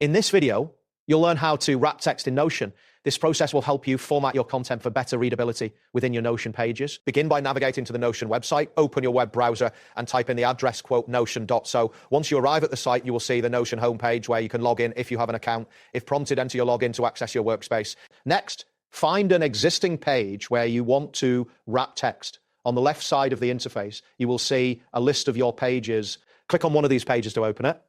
In this video, you'll learn how to wrap text in Notion. This process will help you format your content for better readability within your Notion pages. Begin by navigating to the Notion website, open your web browser and type in the address notion.so. Once you arrive at the site, you will see the Notion homepage where you can log in if you have an account. If prompted, enter your login to access your workspace. Next, find an existing page where you want to wrap text. On the left side of the interface, you will see a list of your pages. Click on one of these pages to open it.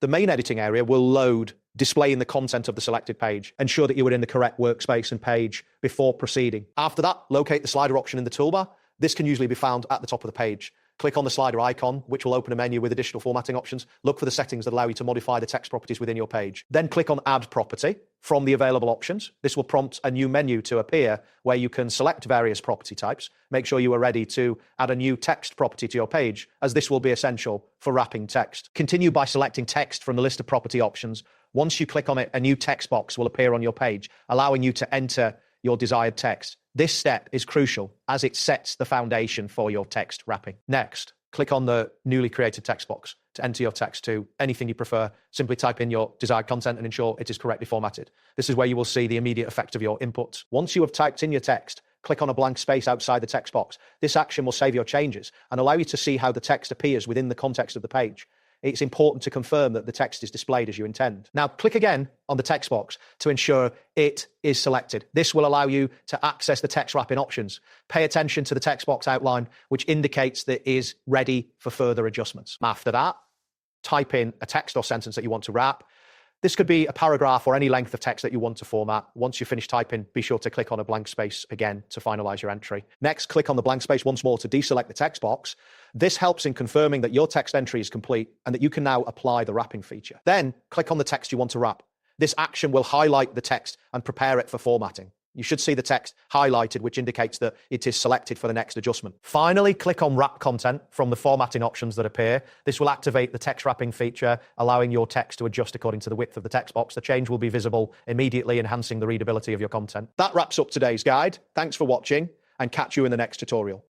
The main editing area will load, displaying the content of the selected page. Ensure that you are in the correct workspace and page before proceeding. After that, locate the slider option in the toolbar. This can usually be found at the top of the page. Click on the slider icon, which will open a menu with additional formatting options. Look for the settings that allow you to modify the text properties within your page. Then click on Add Property from the available options. This will prompt a new menu to appear where you can select various property types. Make sure you are ready to add a new text property to your page, as this will be essential for wrapping text. Continue by selecting text from the list of property options. Once you click on it, a new text box will appear on your page, allowing you to enter your desired text. This step is crucial as it sets the foundation for your text wrapping. Next, click on the newly created text box to enter your text to anything you prefer. Simply type in your desired content and ensure it is correctly formatted. This is where you will see the immediate effect of your inputs. Once you have typed in your text, click on a blank space outside the text box. This action will save your changes and allow you to see how the text appears within the context of the page. It's important to confirm that the text is displayed as you intend. Now, click again on the text box to ensure it is selected. This will allow you to access the text wrapping options. Pay attention to the text box outline, which indicates that it is ready for further adjustments. After that, type in a text or sentence that you want to wrap. This could be a paragraph or any length of text that you want to format. Once you finish typing, be sure to click on a blank space again to finalize your entry. Next, click on the blank space once more to deselect the text box. This helps in confirming that your text entry is complete and that you can now apply the wrapping feature. Then, click on the text you want to wrap. This action will highlight the text and prepare it for formatting. You should see the text highlighted, which indicates that it is selected for the next adjustment. Finally, click on Wrap Content from the formatting options that appear. This will activate the text wrapping feature, allowing your text to adjust according to the width of the text box. The change will be visible immediately, enhancing the readability of your content. That wraps up today's guide. Thanks for watching, and catch you in the next tutorial.